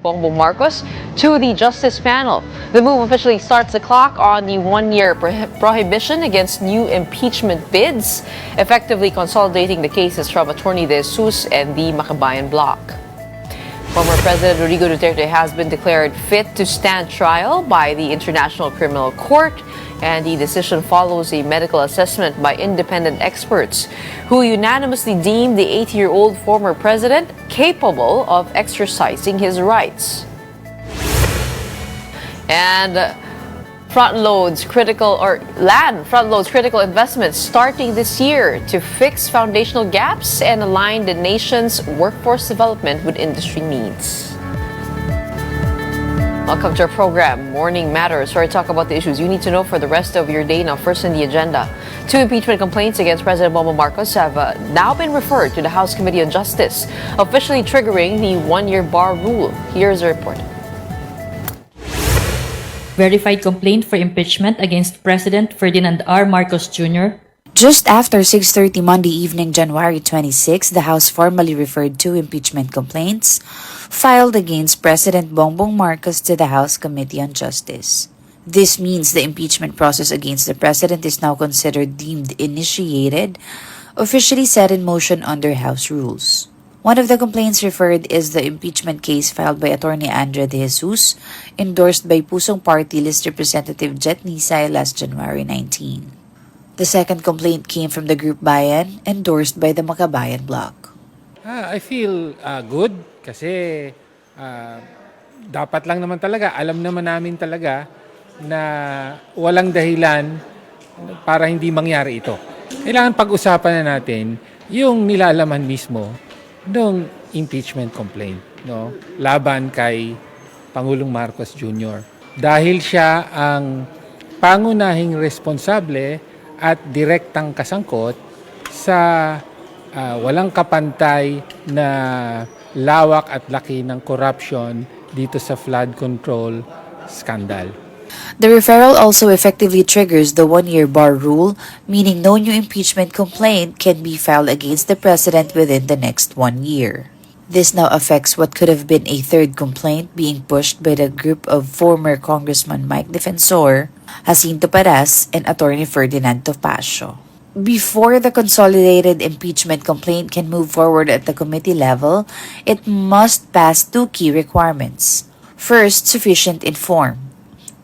Bongbong Marcos to the Justice Panel. The move officially starts the clock on the one-year prohibition against new impeachment bids, effectively consolidating the cases from Attorney De Jesus and the Makabayan bloc. Former President Rodrigo Duterte has been declared fit to stand trial by the International Criminal Court, and the decision follows a medical assessment by independent experts who unanimously deemed the 80-year-old former president capable of exercising his rights. And land front-loads critical investments starting this year to fix foundational gaps and align the nation's workforce development with industry needs. Welcome to our program, Morning Matters, where I talk about the issues you need to know for the rest of your day. Now, first in the agenda, 2 impeachment complaints against President Bongbong Marcos have now been referred to the House Committee on Justice, officially triggering the one-year bar rule. Here's a report. Verified complaint for impeachment against President Ferdinand R. Marcos Jr. Just after 6:30 Monday evening, January 26, the House formally referred 2 impeachment complaints filed against President Bongbong Marcos to the House Committee on Justice. This means the impeachment process against the President is now considered deemed initiated, officially set in motion under House rules. One of the complaints referred is the impeachment case filed by Attorney Andre De Jesus, endorsed by Pusong Party List Representative Jet Nisay last January 19. The second complaint came from the group Bayan, endorsed by the Makabayan bloc. I feel good kasi dapat lang naman talaga, alam naman namin talaga na walang dahilan para hindi mangyari ito. Kailangan pag-usapan na natin yung nilalaman mismo ng impeachment complaint, no, laban kay Pangulong Marcos Jr. Dahil siya ang pangunahing responsable at direktang kasangkot sa walang kapantay na lawak at laki ng corruption dito sa flood control scandal. The referral also effectively triggers the one-year bar rule, meaning no new impeachment complaint can be filed against the president within the next 1 year. This now affects what could have been a third complaint being pushed by the group of former Congressman Mike Defensor, Jacinto Paras, and Attorney Ferdinand Topacio. Before the consolidated impeachment complaint can move forward at the committee level, it must pass 2 key requirements. First, sufficient in form.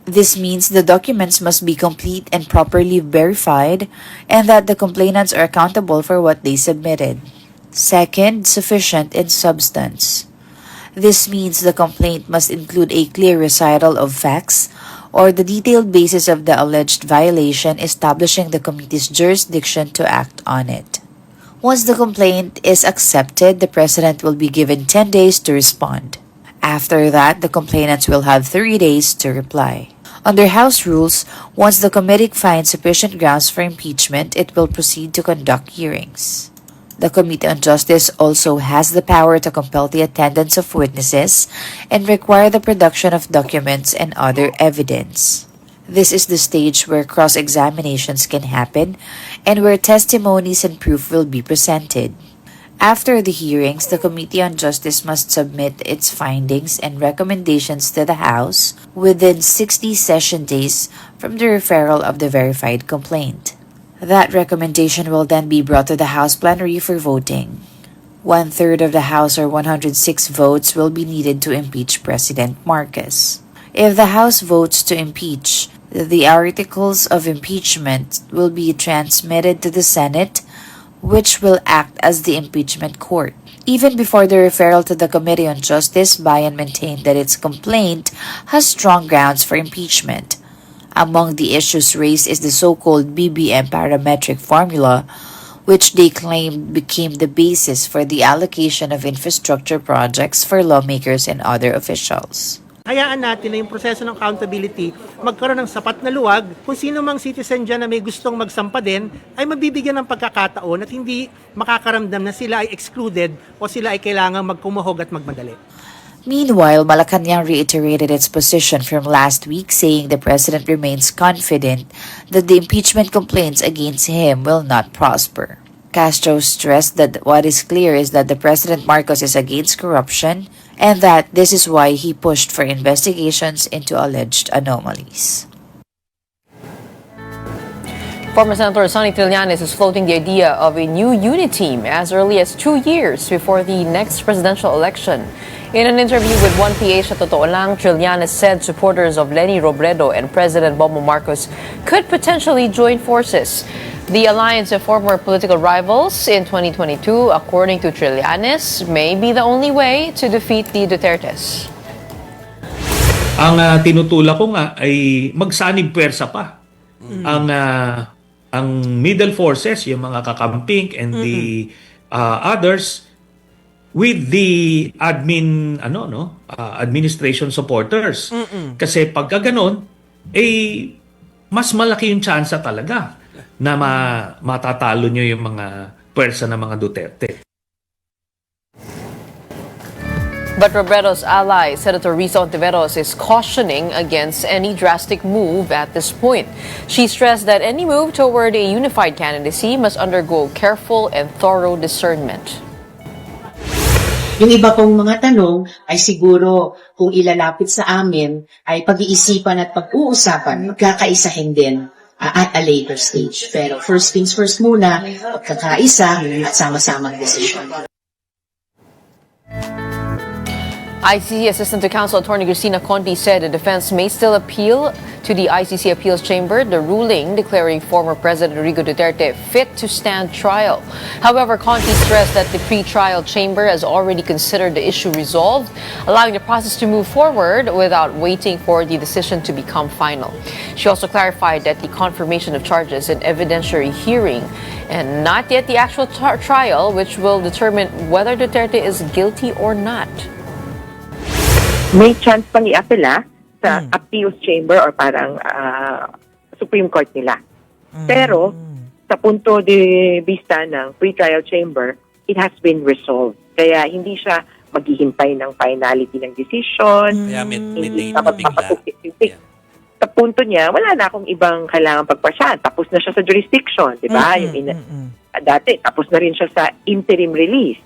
This means the documents must be complete and properly verified, and that the complainants are accountable for what they submitted. Second, sufficient in substance. This means the complaint must include a clear recital of facts or the detailed basis of the alleged violation, establishing the committee's jurisdiction to act on it. Once the complaint is accepted, the president will be given 10 days to respond. After that, the complainants will have 3 days to reply. Under House rules, once the committee finds sufficient grounds for impeachment, it will proceed to conduct hearings. The Committee on Justice also has the power to compel the attendance of witnesses and require the production of documents and other evidence. This is the stage where cross-examinations can happen and where testimonies and proof will be presented. After the hearings, the Committee on Justice must submit its findings and recommendations to the House within 60 session days from the referral of the verified complaint. That recommendation will then be brought to the House plenary for voting. 1/3 of the House or 106 votes will be needed to impeach President Marcos. If the House votes to impeach, the articles of impeachment will be transmitted to the Senate, which will act as the impeachment court. Even before the referral to the Committee on Justice, Bayan maintained that its complaint has strong grounds for impeachment. Among the issues raised is the so-called BBM parametric formula, which they claim became the basis for the allocation of infrastructure projects for lawmakers and other officials. Hayaan natin na yung proseso ng accountability magkaroon ng sapat na luwag. Kung sino mang citizen dyan na may gustong magsampa din, ay mabibigyan ng pagkakataon at hindi makakaramdam na sila ay excluded o sila ay kailangang magkumahog at magmadali. Meanwhile, Malacanang reiterated its position from last week, saying the president remains confident that the impeachment complaints against him will not prosper. Castro stressed that what is clear is that the President Marcos is against corruption and that this is why he pushed for investigations into alleged anomalies. Former Senator Sonny Trillanes is floating the idea of a new unit team as early as 2 years before the next presidential election. In an interview with 1PH at Totoo Lang, Trillanes said supporters of Leni Robredo and President Bongbong Marcos could potentially join forces. The alliance of former political rivals in 2022, according to Trillanes, may be the only way to defeat the Dutertes. Ang tinutulak ko nga ay magsanib pwersa pa. Ang middle forces, yung mga kakamping and the others with the administration supporters. Kasi pag ganoon, mas malaki yung tsansa talaga na matatalo nyo yung mga pwersa ng mga Duterte. But Robredo's ally, Senator Risa Ontiveros, is cautioning against any drastic move at this point. She stressed that any move toward a unified candidacy must undergo careful and thorough discernment. Yung iba pong mga tanong ay siguro kung ilalapit sa amin ay pag-iisipan at pag-uusapan, magkakaisahin din at a later stage. Pero first things first muna, pagkakaisa at sama-samang desisyon. ICC Assistant to Counsel Attorney Cristina Conti said the defense may still appeal to the ICC Appeals Chamber the ruling declaring former President Rodrigo Duterte fit to stand trial. However, Conti stressed that the pre-trial chamber has already considered the issue resolved, allowing the process to move forward without waiting for the decision to become final. She also clarified that the confirmation of charges and evidentiary hearing and not yet the actual trial, which will determine whether Duterte is guilty or not. May chance pang i-apela sa appeals chamber or parang Supreme Court nila. Pero sa punto de vista ng pre-trial chamber, it has been resolved. Kaya hindi siya maghihintay ng finality ng decision. Kaya may Hindi bigla. Sa punto niya, wala na akong ibang kailangan pagpasya. Tapos na siya sa jurisdiction, di ba? Dati, tapos na rin siya sa interim release.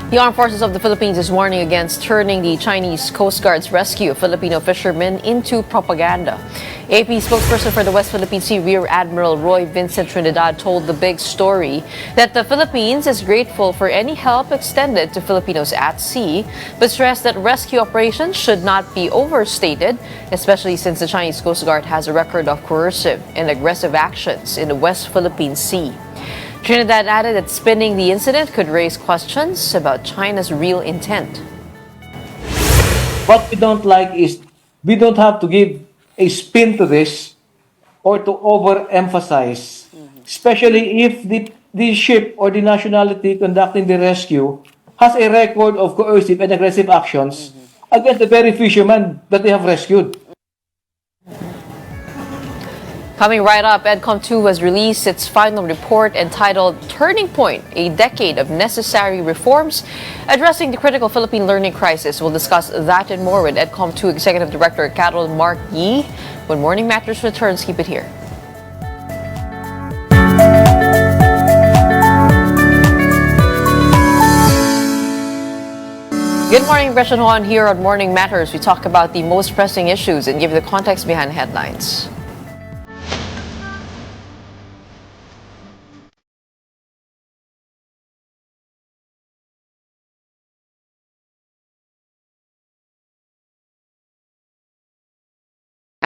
The Armed Forces of the Philippines is warning against turning the Chinese Coast Guard's rescue of Filipino fishermen into propaganda. AP spokesperson for the West Philippine Sea, Rear Admiral Roy Vincent Trinidad, told The Big Story that the Philippines is grateful for any help extended to Filipinos at sea, but stressed that rescue operations should not be overstated, especially since the Chinese Coast Guard has a record of coercive and aggressive actions in the West Philippine Sea. Trinidad added that spinning the incident could raise questions about China's real intent. What we don't like is we don't have to give a spin to this or to overemphasize, especially if the ship or the nationality conducting the rescue has a record of coercive and aggressive actions against the very fishermen that they have rescued. Coming right up, EDCOM2 has released its final report entitled Turning Point, a Decade of Necessary Reforms, addressing the critical Philippine learning crisis. We'll discuss that and more with EDCOM2 Executive Director Carol Mark Yee. When Morning Matters returns, keep it here. Good morning, Gretchen Ho here on Morning Matters. We talk about the most pressing issues and give you the context behind headlines.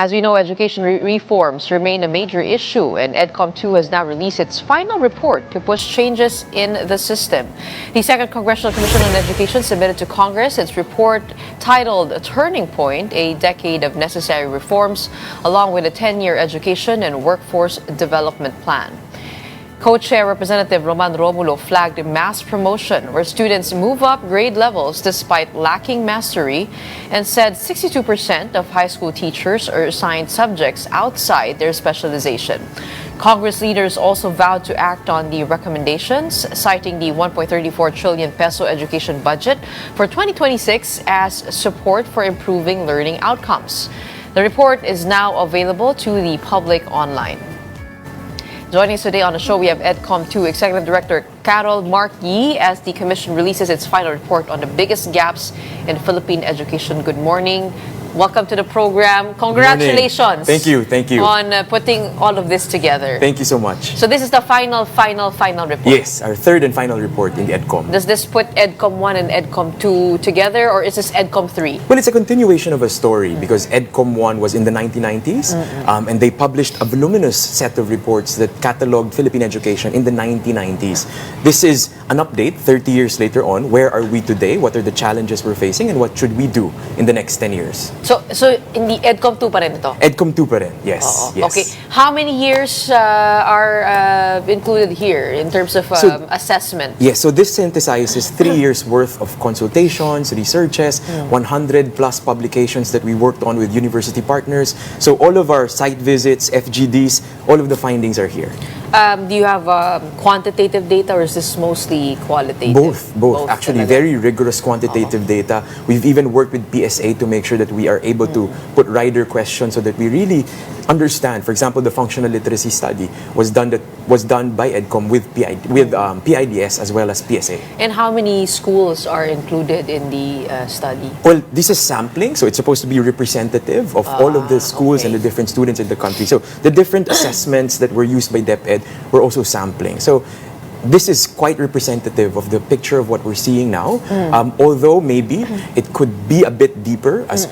As we know, education reforms remain a major issue, and EDCOM2 has now released its final report to push changes in the system. The Second Congressional Commission on Education submitted to Congress its report titled Turning Point, a Decade of Necessary Reforms, along with a 10-year education and workforce development plan. Co-chair Representative Roman Romulo flagged mass promotion, where students move up grade levels despite lacking mastery, and said 62% of high school teachers are assigned subjects outside their specialization. Congress leaders also vowed to act on the recommendations, citing the 1.34 trillion peso education budget for 2026 as support for improving learning outcomes. The report is now available to the public online. Joining us today on the show, we have EDCOM 2 Executive Director Carol Mark Yee as the Commission releases its final report on the biggest gaps in Philippine education. Good morning. Welcome to the program. Congratulations. Thank you. On putting all of this together. Thank you so much. So this is the final report. Yes, our third and final report in the EDCOM. Does this put EDCOM 1 and EDCOM 2 together, or is this EDCOM 3? Well, it's a continuation of a story because EDCOM 1 was in the 1990s and they published a voluminous set of reports that cataloged Philippine education in the 1990s. This is an update 30 years later on. Where are we today? What are the challenges we're facing and what should we do in the next 10 years? So in the EDCOM 2 pa rin ito? EDCOM 2 pa rin, yes. Oo. Yes. Okay. How many years are included here in terms of assessment? Yes, so this synthesizes 3 years worth of consultations, researches, 100 plus publications that we worked on with university partners. So all of our site visits, FGDs, all of the findings are here. Do you have quantitative data, or is this mostly qualitative? Both. Actually, talaga. very rigorous quantitative data. We've even worked with PSA to make sure that we are able to put rider questions so that we really understand. For example, the functional literacy study was done by EDCOM with PIDS as well as PSA. And how many schools are included in the study? Well, this is sampling, so it's supposed to be representative of all of the schools and the different students in the country. So the different assessments that were used by DepEd were also sampling. So this is quite representative of the picture of what we're seeing now. Although maybe it could be a bit deeper, as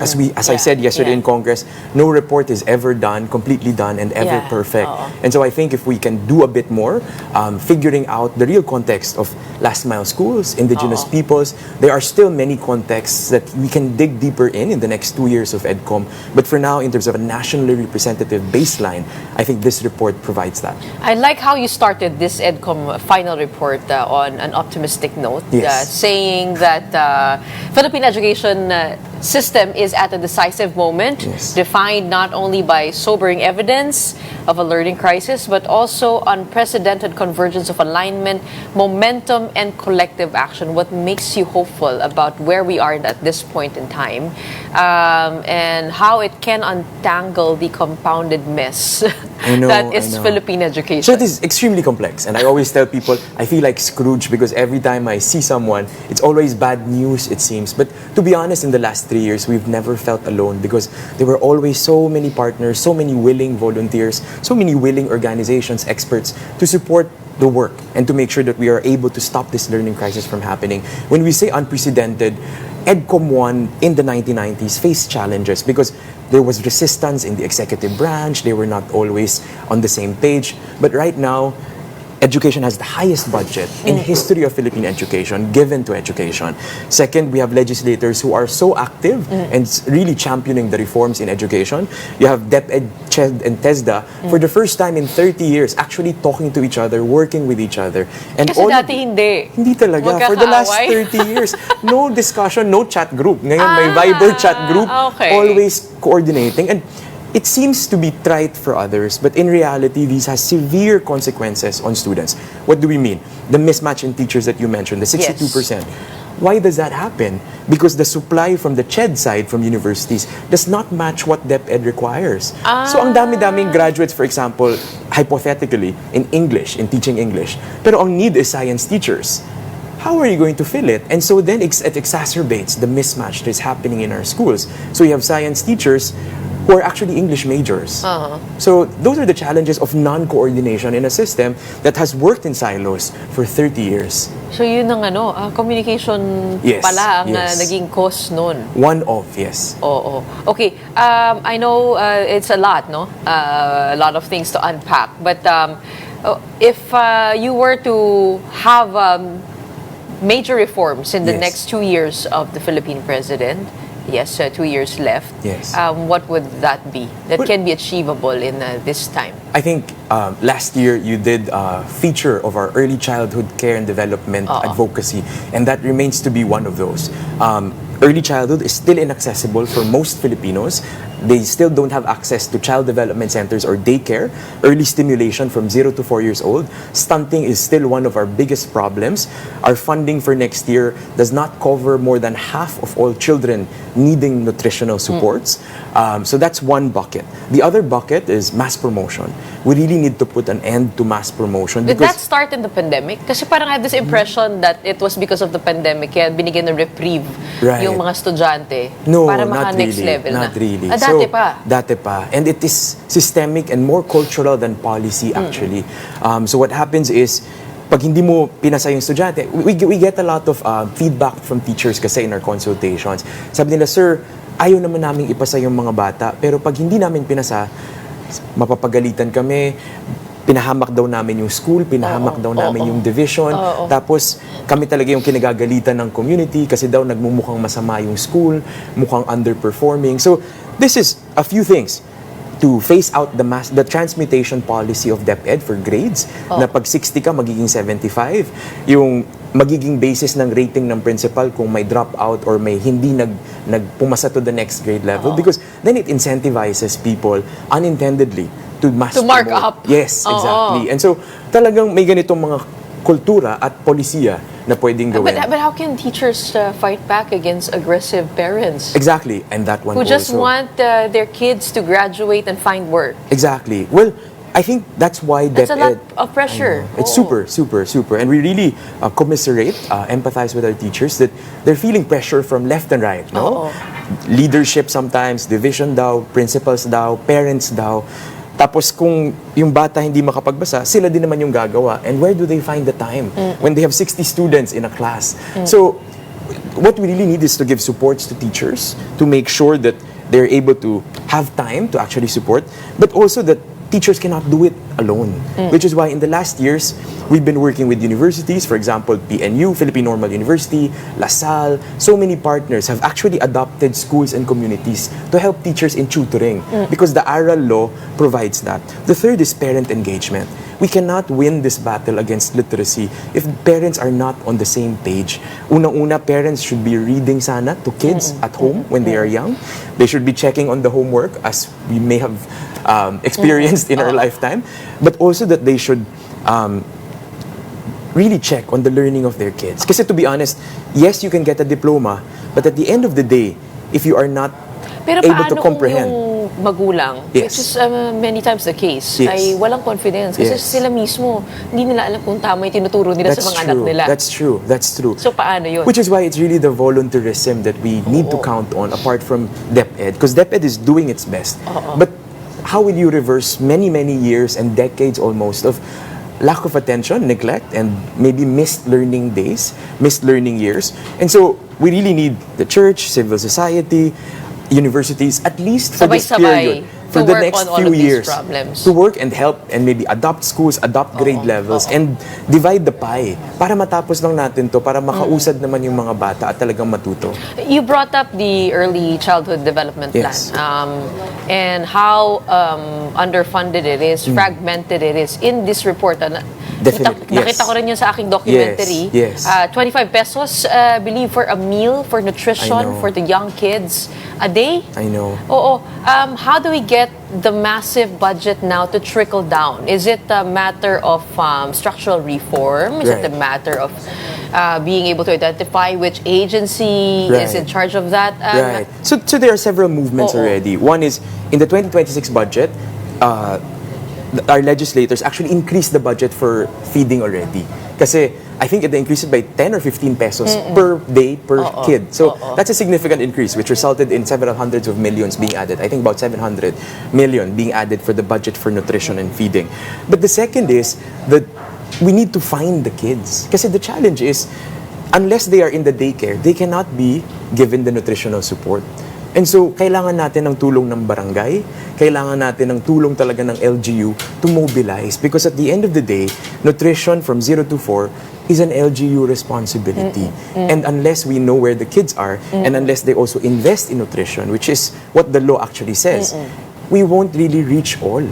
I said yesterday in Congress, no report is ever done, completely done, and ever perfect. And so I think if we can do a bit more, figuring out the real context of last mile schools, indigenous peoples, there are still many contexts that we can dig deeper in the next 2 years of EDCOM. But for now, in terms of a nationally representative baseline, I think this report provides that. I like how you started this EDCOM final report on an optimistic note, saying that Philippine education system is at a decisive moment, defined not only by sobering evidence of a learning crisis, but also unprecedented convergence of alignment, momentum, and collective action. What makes you hopeful about where we are at this point in time, and how it can untangle the compounded mess that is Philippine education? So it is extremely complex, and I always tell people I feel like Scrooge because every time I see someone, it's always bad news, it seems. But to be honest, in the last 3 years, we've never felt alone because there were always so many partners, so many willing volunteers, so many willing organizations, experts to support the work and to make sure that we are able to stop this learning crisis from happening. When we say unprecedented, EDCOM 1 in the 1990s faced challenges because there was resistance in the executive branch. They were not always on the same page. But right now, education has the highest budget in history of Philippine education given to education. Second, we have legislators who are so active and really championing the reforms in education. You have DepEd, CHED, and TESDA for the first time in 30 years actually talking to each other, working with each other. And Kasi dati hindi. Hindi talaga. For the last 30 years, no discussion, no chat group. Ngayon may Viber chat group, always coordinating. And it seems to be trite for others, but in reality, these has severe consequences on students. What do we mean? The mismatch in teachers that you mentioned, the 62%. Why does that happen? Because the supply from the CHED side, from universities, does not match what DepEd requires. So ang dami-daming graduates, for example, hypothetically, in English, in teaching English, pero ang need is science teachers. How are you going to fill it? And so then it exacerbates the mismatch that is happening in our schools. So you have science teachers who are actually English majors. So those are the challenges of non-coordination in a system that has worked in silos for 30 years. So yun ang communication pala ang naging cause nun. One of, yes. Oo. Okay, I know it's a lot, no? A lot of things to unpack. But if you were to have major reforms in the next 2 years of the Philippine president, 2 years left. What would that be? That can be achievable in this time. I think last year you did a feature of our early childhood care and development advocacy, and that remains to be one of those. Early childhood is still inaccessible for most Filipinos. They still don't have access to child development centers or daycare, early stimulation from 0 to 4 years old. Stunting is still one of our biggest problems. Our funding for next year does not cover more than half of all children needing nutritional supports. So that's one bucket. The other bucket is mass promotion. we really need to put an end to mass promotion. Did that start in the pandemic? Kasi parang I have this impression that it was because of the pandemic kaya binigyan ng reprieve yung mga estudyante para maka-next level not really. Dati pa? Dati pa. And it is systemic and more cultural than policy actually. So what happens is, pag hindi mo pinasa yung estudyante, we get a lot of feedback from teachers kasi in our consultations. Sabi nila, sir, ayaw naman namin ipasa yung mga bata, pero pag hindi namin pinasa, mapapagalitan kami, pinahamak daw namin yung school, pinahamak daw namin yung division, tapos kami talaga yung kinagagalitan ng community kasi daw nagmumukhang masama yung school, mukhang underperforming. So, this is a few things to phase out the transmutation policy of DepEd for grades, na pag 60 ka, magiging 75. Yung magiging basis ng rating ng principal kung may dropout or may hindi nagpumasa to the next grade level, because then it incentivizes people unintendedly to mark up. Yes, exactly. And so, talagang may ganitong mga kultura at polisiya na pwedeng gawin. But how can teachers fight back against aggressive parents? Exactly, and that one who also. just want their kids to graduate and find work. Exactly. Well, I think that's why That's a lot DepEd, of pressure. it's super, and we really commiserate, empathize with our teachers that they're feeling pressure from left and right, no? Leadership sometimes, division daw, principals daw, parents daw. Tapos kung yung bata hindi makapagbasa, sila din naman yung gagawa. And where do they find the time when they have 60 students in a class? So what we really need is to give supports to teachers to make sure that they're able to have time to actually support, but also that teachers cannot do it alone. Which is why in the last years, we've been working with universities, for example, PNU, Philippine Normal University, LaSalle. So many partners have actually adopted schools and communities to help teachers in tutoring because the ARAL law provides that. The third is parent engagement. We cannot win this battle against literacy if parents are not on the same page. Unang-una, parents should be reading sana to kids at home when they are young. They should be checking on the homework, as we may have experienced in our lifetime, but also that they should really check on the learning of their kids. Kasi to be honest, yes, you can get a diploma, but at the end of the day, if you are not able to comprehend. Pero paano kung yung magulang, Yes. which is many times the case, Yes. ay walang confidence kasi Yes. sila mismo hindi nila alam kung tama yung tinuturo nila sa mga anak nila. That's true. That's true. So paano yun? Which is why it's really the volunteerism that we need to count on apart from DepEd, because DepEd is doing its best. But how will you reverse many, many years and decades almost of lack of attention, neglect, and maybe missed learning days, missed learning years? And so we really need the church, civil society, universities, at least for this period, for the next few years, to work and help and maybe adopt schools, adopt grade levels, and divide the pie para matapos lang natin to, para makausad naman yung mga bata at talagang matuto. You brought up the early childhood development Yes. plan and how underfunded it is, fragmented it is. In this report, Definitely, yes. nakita ko rin yun sa aking documentary. Yes. 25 pesos, believe, for a meal, for nutrition, for the young kids a day. I know. Oo. How do we get the massive budget now to trickle down? Is it a matter of structural reform? Is it a matter of being able to identify which agency is in charge of that? Right. So there are several movements already. One is, in the 2026 budget, our legislators actually increased the budget for feeding already. Kasi I think it increased it by 10 or 15 pesos per day per kid. So that's a significant increase, which resulted in several hundreds of millions being added. I think about 700 million being added for the budget for nutrition and feeding. But the second is that we need to find the kids. Kasi the challenge is, unless they are in the daycare, they cannot be given the nutritional support. And so, kailangan natin ng tulong ng barangay, kailangan natin ng tulong talaga ng LGU to mobilize. Because at the end of the day, nutrition from 0 to 4 is an LGU responsibility. And unless we know where the kids are, and unless they also invest in nutrition, which is what the law actually says, we won't really reach all.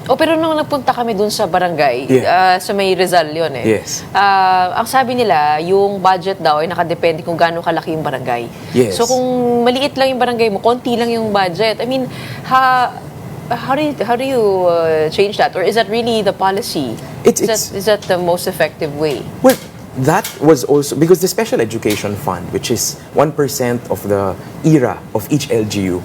Pero nung nagpunta kami dun sa barangay, sa may Rizal yun Yes. ang sabi nila, yung budget daw ay nakadepende kung gaano kalaki yung barangay. Yes. So kung maliit lang yung barangay mo, konti lang yung budget. I mean, how do you change that? Or is that really the policy? Is that the most effective way? Well, that was also because the special education fund, which is 1% of the ERA of each LGU,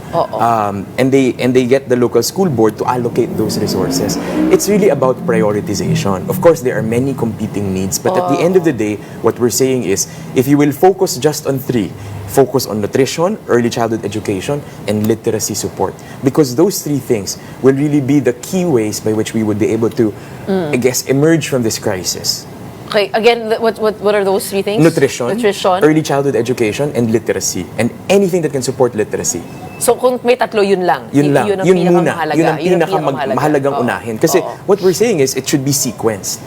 and they get the local school board to allocate those resources. It's really about prioritization. Of course, there are many competing needs, but at the end of the day, what we're saying is, if you will focus just on three, focus on nutrition, early childhood education, and literacy support. Because those three things will really be the key ways by which we would be able to, I guess, emerge from this crisis. Okay, again, what are those three things? Nutrition, early childhood education, and literacy. And anything that can support literacy. So kung may tatlo, yun lang. Yun lang. Yun ang Yun muna. pinakamahalaga. Yun ang Yun ang pinakamahalagang unahin. Kasi what we're saying is, it should be sequenced.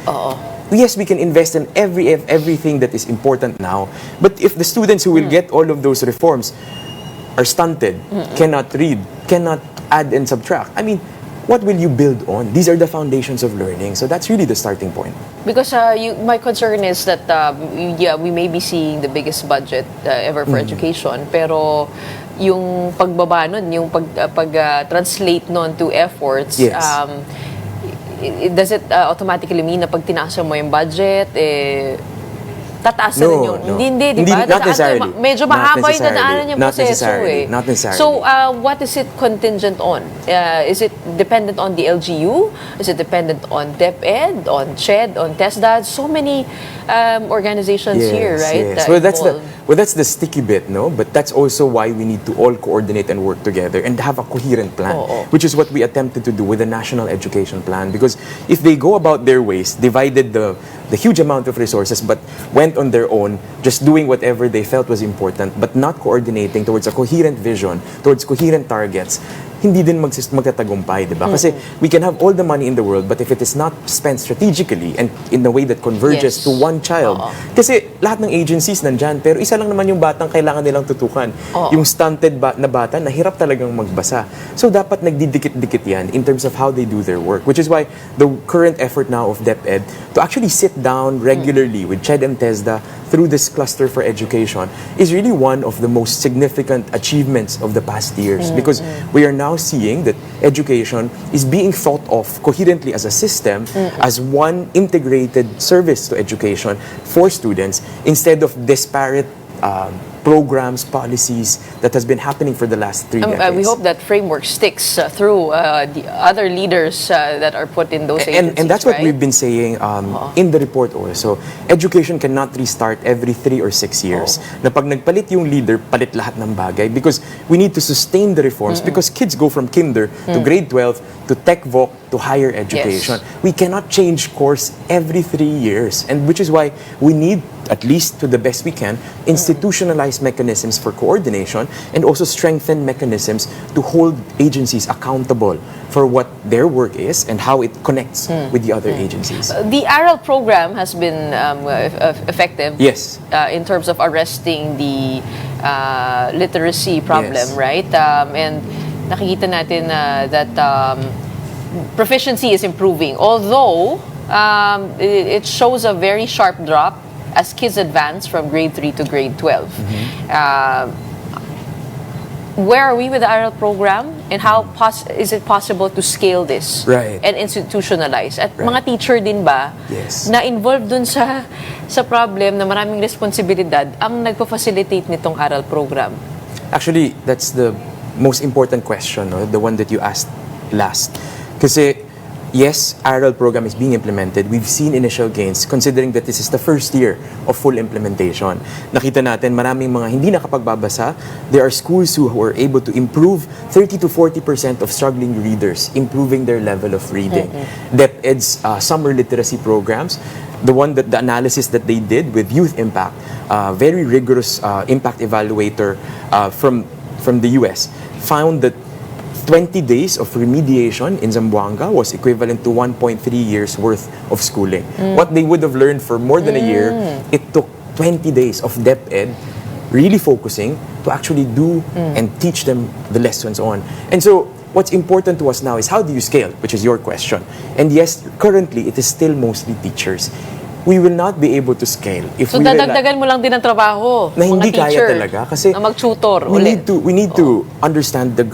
Yes, we can invest in everything that is important now. But if the students who will get all of those reforms are stunted, cannot read, cannot add and subtract, I mean, what will you build on? These are the foundations of learning. So that's really the starting point. Because my concern is that we may be seeing the biggest budget ever for education, pero yung pagbaba nun, yung pag-translate nun to efforts, Yes. does it automatically mean na pag tinaasa mo yung budget, tataas na rin yung... Hindi, di ba? Not necessarily. Medyo mahaba yung dadaanan yung proseso eh. Not necessarily. So, what is it contingent on? Is it dependent on the LGU? Is it dependent on DepEd, on CHED, on TESDA? So many organizations here, right? Yes. Well, that's the sticky bit, no? But that's also why we need to all coordinate and work together and have a coherent plan, which is what we attempted to do with the National Education Plan. Because if they go about their ways, divided the huge amount of resources, but went on their own, just doing whatever they felt was important, but not coordinating towards a coherent vision, towards coherent targets, hindi din magtatagumpay, di ba? Kasi we can have all the money in the world, but if it is not spent strategically and in a way that converges to one child, kasi lahat ng agencies nandyan, pero isa lang naman yung batang kailangan nilang tutukan. Yung stunted na bata, nahirap talagang magbasa. So dapat nagdidikit-dikit yan in terms of how they do their work, which is why the current effort now of DepEd to actually sit down regularly with CHED and TESDA through this cluster for education is really one of the most significant achievements of the past years, because we are now seeing that education is being thought of coherently as a system, as one integrated service to education for students, instead of disparate programs, policies that has been happening for the last 3 decades. We hope that framework sticks through the other leaders that are put in those agencies, and that's what right? we've been saying in the report also. Education cannot restart every 3 or 6 years. Na pag nagpalit yung leader, palit lahat ng bagay, because we need to sustain the reforms, because kids go from kinder to grade 12 to tech voc to higher education. We cannot change course every 3 years, and which is why we need, at least to the best we can, institutionalize mechanisms for coordination and also strengthen mechanisms to hold agencies accountable for what their work is and how it connects with the other agencies. The ARAL program has been effective, Yes. In terms of arresting the literacy problem, Yes. right? And nakikita natin that proficiency is improving, although it shows a very sharp drop as kids advance from grade 3 to grade 12. Where are we with the ARAL program, and how is it possible to scale this and institutionalize? At mga teacher din ba na involved dun sa problem na maraming responsibilidad ang nagpa-facilitate nitong ARAL program? Actually, that's the most important question, no? The one that you asked last. Kasi yes, ARAL program is being implemented. We've seen initial gains considering that this is the first year of full implementation. Nakita natin maraming mga hindi nakapagbabasa. There are schools who were able to improve 30 to 40% of struggling readers, improving their level of reading. DepEd's summer literacy programs, the analysis that they did with Youth Impact, very rigorous impact evaluator from the US, found that 20 days of remediation in Zamboanga was equivalent to 1.3 years worth of schooling. What they would have learned for more than a year, it took 20 days of DepEd really focusing to actually do and teach them the lessons on. And so what's important to us now is how do you scale, which is your question. And yes, currently it is still mostly teachers. We will not be able to scale if so dadagdagan mo lang din ang trabaho na hindi mga teacher, kaya talaga kasi na mag-tutor we need to understand the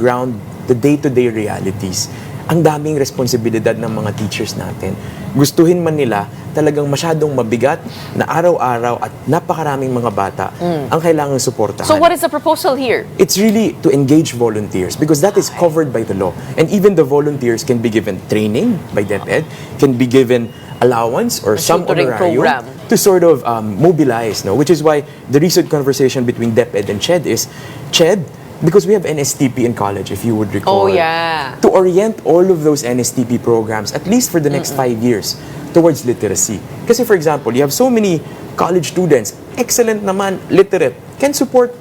day-to-day realities. ang daming responsibilidad ng mga teachers natin. Gustuhin man nila, talagang masyadong mabigat na araw-araw at napakaraming mga bata ang kailangang suportahan. So what is the proposal here? It's really to engage volunteers because that is covered by the law. And even the volunteers can be given training by DepEd, can be given allowance or some tutoring honorarium program. to sort of mobilize, no? Which is why the recent conversation between DepEd and CHED is, CHED, because we have NSTP in college, if you would recall. Oh, yeah. To orient all of those NSTP programs, at least for the next 5 years, towards literacy. Kasi for example, you have so many college students, excellent naman, literate, can support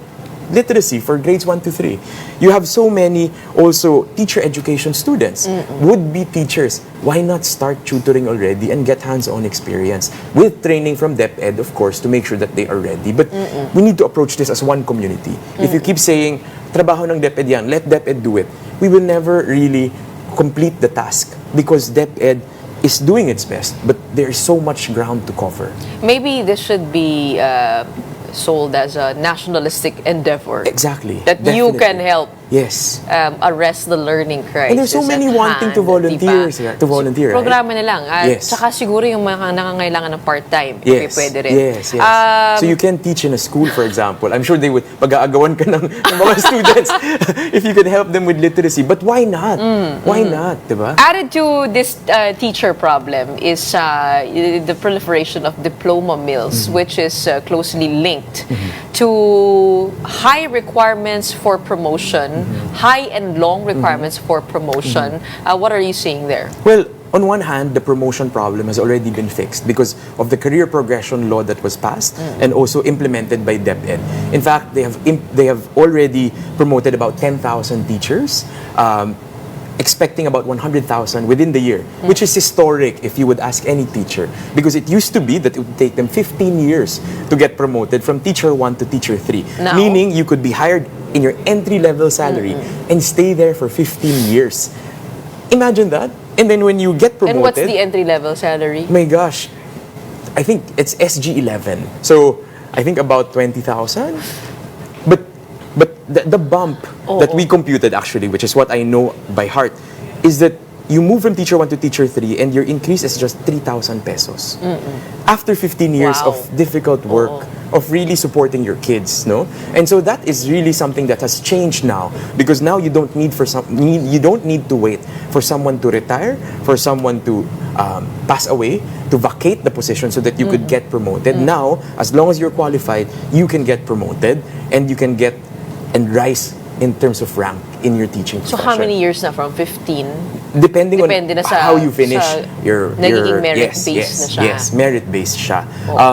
literacy for grades 1 to 3. You have so many also teacher education students, would-be teachers. Why not start tutoring already and get hands-on experience with training from DepEd, of course, to make sure that they are ready. But we need to approach this as one community. If you keep saying, trabaho ng DepEd yan, let DepEd do it, we will never really complete the task because DepEd is doing its best, but there's so much ground to cover. Maybe this should be sold as a nationalistic endeavor. Exactly. That you can help Yes. arrest the learning crisis. And there's so many at wanting to hand, volunteer, diba? to volunteer, right? Programa na lang. At Yes. saka siguro yung mga nangangailangan ng part-time. Yes. Pwede rin. Yes, yes. So you can teach in a school, for example. I'm sure they would, pag-aagawan ka ng mga students if you could help them with literacy. But why not? Why not, diba? Added to this teacher problem is the proliferation of diploma mills, which is closely linked to high requirements for promotion, high and long requirements for promotion. What are you seeing there? Well, on one hand, the promotion problem has already been fixed because of the career progression law that was passed and also implemented by DepEd. In fact, they have already promoted about 10,000 teachers, expecting about 100,000 within the year, which is historic if you would ask any teacher. Because it used to be that it would take them 15 years to get promoted from teacher 1 to teacher 3. Now? Meaning you could be hired in your entry-level salary and stay there for 15 years. Imagine that. And then when you get promoted... And what's the entry-level salary? My gosh, I think it's SG11. So, I think about 20,000. But the bump that we computed actually, which is what I know by heart, is that you move from teacher 1 to teacher 3 and your increase is just 3,000 pesos. After 15 years Wow. of difficult work, of really supporting your kids, no? And so that is really something that has changed now because now you don't need to wait for someone to retire, for someone to pass away, to vacate the position so that you could get promoted. Now, as long as you're qualified, you can get promoted and you can get and rise in terms of rank in your teaching So profession. how many years na? From 15? Depending Depende na on sa- how you finish sa your nagiging merit-based yes, na siya. Yes, merit-based siya.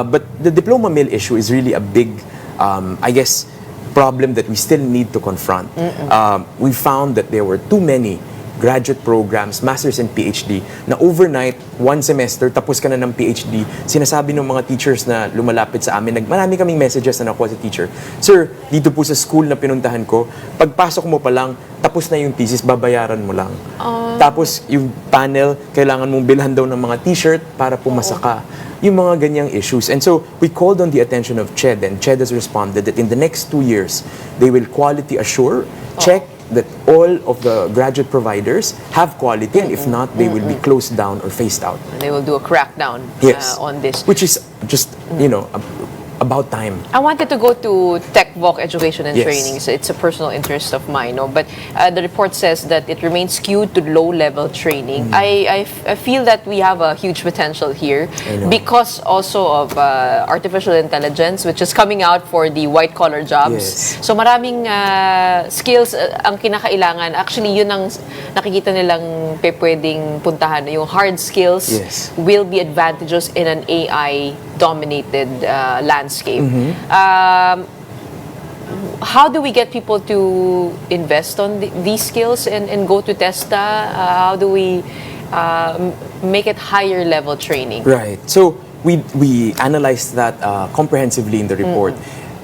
But the diploma mill issue is really a big, I guess, problem that we still need to confront. We found that there were too many graduate programs, master's and PhD, na overnight, one semester, tapos ka na ng PhD, sinasabi ng mga teachers na lumalapit sa amin, marami kaming messages na nakuha sa teacher, Sir, dito po sa school na pinuntahan ko, pagpasok mo pa lang, tapos na yung thesis, babayaran mo lang. Tapos yung panel, kailangan mong bilhan daw ng mga t-shirt para pumasa ka. Yung mga ganyang issues. And so, we called on the attention of CHED, and CHED has responded that in the next 2 years, they will quality assure, check that all of the graduate providers have quality, and if not, they will be closed down or phased out. And they will do a crackdown on this. Which is just, about time. I wanted to go to TechVoc education and Yes. training. So it's a personal interest of mine, no? But the report says that it remains skewed to low-level training. I feel that we have a huge potential here know. because also of artificial intelligence, which is coming out for the white-collar jobs. Yes. So maraming skills ang kinakailangan. Actually, yun ang nakikita nilang pwedeng puntahan. Yung hard skills Yes. will be advantageous in an AI-dominated landscape. How do we get people to invest on these skills and go to TESTA? How do we make it higher level training? Right. So we analyzed that comprehensively in the report.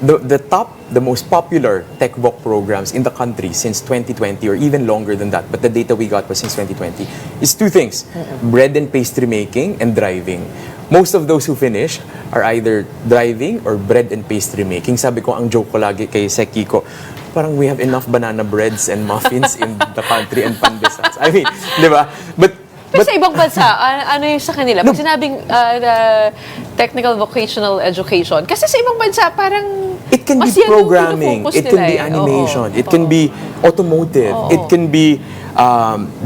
The most popular TechVoc programs in the country since 2020 or even longer than that, but the data we got was since 2020, is two things, bread and pastry making and driving. Most of those who finish are either driving or bread and pastry making. Sabi ko, ang joke ko lagi kay Sek Kiko, parang we have enough banana breads and muffins in the pantry and pandesals. I mean, di ba? Pero sa ibang bansa, ano yung sa kanila? Pag sinabing technical vocational education, kasi sa ibang bansa parang it can be mas yan yung programming, focus it can nila be eh. animation, Oo. it can be automotive, it can be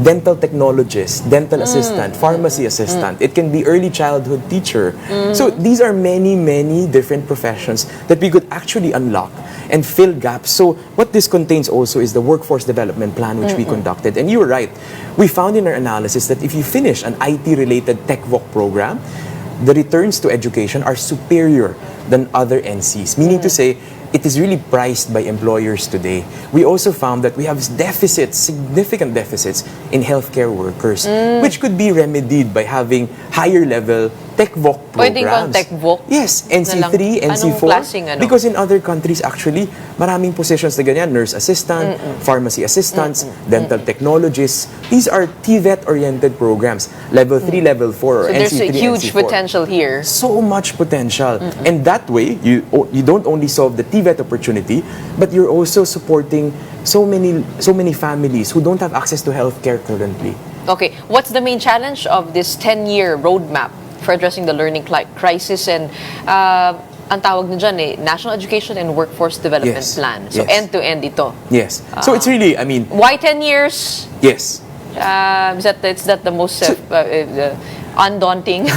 dental technologist, dental assistant, pharmacy assistant, it can be early childhood teacher. So these are many, many different professions that we could actually unlock and fill gaps. So what this contains also is the workforce development plan which we conducted. And you were right. We found in our analysis that if you finish an IT-related TechVoc program, the returns to education are superior than other NCs. Meaning to say, it is really priced by employers today. We also found that we have deficits, significant deficits in healthcare workers, which could be remedied by having higher level TechVoc programs. Pwedeng bang TechVoc? Yes, NC3, Anong NC4. klaseng ano? Because in other countries, actually, maraming positions na ganyan. Nurse assistant, pharmacy assistants, dental technologists. These are TVET-oriented programs. Level 3, level 4, or So there's NC3, a huge NC4. potential here. So much potential. And that way, you don't only solve the TVET opportunity, but you're also supporting so many families who don't have access to healthcare currently. Okay, what's the main challenge of this 10-year roadmap for addressing the learning crisis? And ang tawag na dyan National Education and Workforce Development Yes. Plan. So Yes. end-to-end ito. Yes. So it's really, I mean, Why 10 years? yes. Is that the most undaunting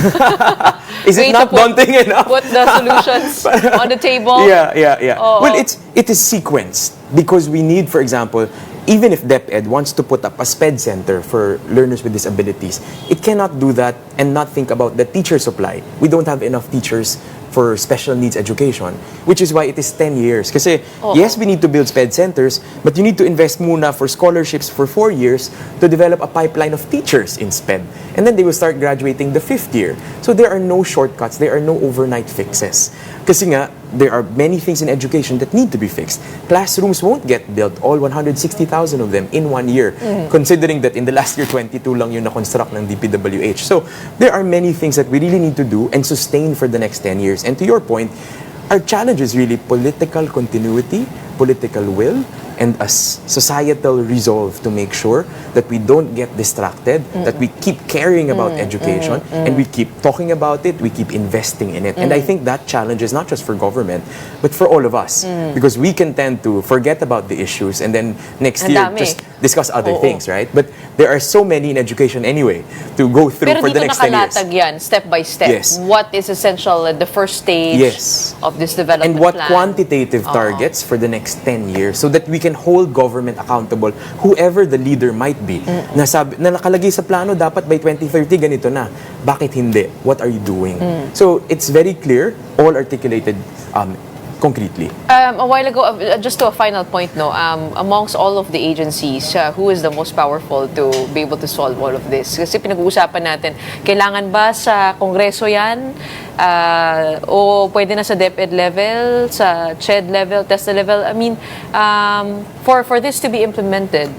Is way it to not daunting enough? put the solutions on the table? Yeah. Oo. Well, it is sequenced because we need, for example, even if DepEd wants to put up a SPED center for learners with disabilities, it cannot do that and not think about the teacher supply. We don't have enough teachers for special needs education, which is why it is 10 years. Kasi, yes, we need to build SPED centers, but you need to invest muna for scholarships for 4 years to develop a pipeline of teachers in SPED. And then they will start graduating the 5th year. So there are no shortcuts, there are no overnight fixes. Kasi nga, there are many things in education that need to be fixed. Classrooms won't get built, all 160,000 of them in 1 year, considering that in the last year, 22 lang yung na-construct ng DPWH. So, there are many things that we really need to do and sustain for the next 10 years. And to your point, our challenge is really political continuity, political will, and a societal resolve to make sure that we don't get distracted, that we keep caring about education, and we keep talking about it, we keep investing in it. And I think that challenge is not just for government, but for all of us. Because we can tend to forget about the issues and then next Ang year dami. just discuss other things, right? But there are so many in education anyway to go through Pero for the dito next 10 years. nakalatag yan, step by step. Yes. What is essential at the first stage Yes. of this development And what plan? quantitative targets for the next 10 years so that we can hold government accountable, whoever the leader might be. Na nakalagay sa plano, dapat by 2030 ganito na. Bakit hindi? What are you doing? So it's very clear, all articulated concretely. A while ago, just to a final point, amongst all of the agencies, who is the most powerful to be able to solve all of this? Kasi pinag-uusapan natin, kailangan ba sa Kongreso yan? O pwede na sa DepEd level, sa CHED level, TESDA level? I mean, for this to be implemented,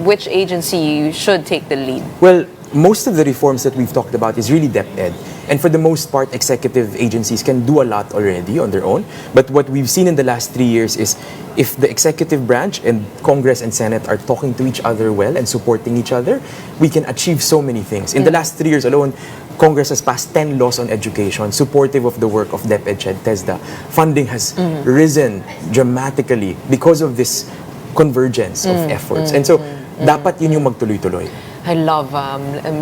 which agency should take the lead? Well, most of the reforms that we've talked about is really DepEd. And for the most part, executive agencies can do a lot already on their own. But what we've seen in the last 3 years is if the executive branch and Congress and Senate are talking to each other well and supporting each other, we can achieve so many things. In the last 3 years alone, Congress has passed 10 laws on education supportive of the work of DepEd, CHED, TESDA. Funding has risen dramatically because of this convergence of efforts. And so, dapat yun yung magtuloy-tuloy. I love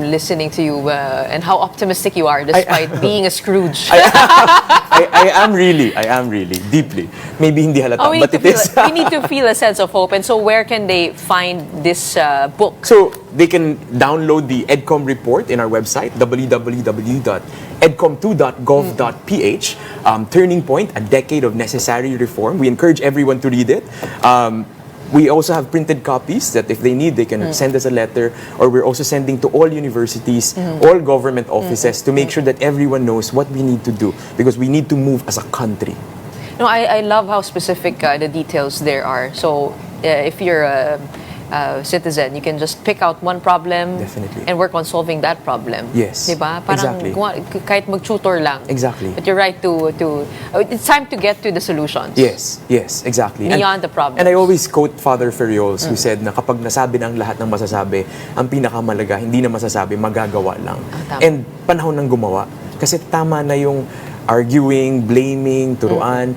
listening to you and how optimistic you are despite being a Scrooge. I am really, deeply. Maybe hindi halata, but it is. We need to feel a sense of hope. And so where can they find this book? So they can download the EDCOM report in our website, www.edcom2.gov.ph. Turning Point, a decade of necessary reform. We encourage everyone to read it. We also have printed copies that if they need, they can send us a letter, or we're also sending to all universities, all government offices to make sure that everyone knows what we need to do because we need to move as a country. No, I love how specific the details there are. So if you're citizen. You can just pick out one problem Definitely. and work on solving that problem. Yes. Diba? Parang Exactly. kahit mag-tutor lang. Exactly. But you're right to it's time to get to the solutions. Yes, exactly. Beyond the problems. And I always quote Father Ferriols who said na kapag nasabi ng lahat ng masasabi, ang pinakamalaga, hindi na masasabi, magagawa lang. Tama. And panahon ng gumawa. Kasi tama na yung arguing, blaming, turuan.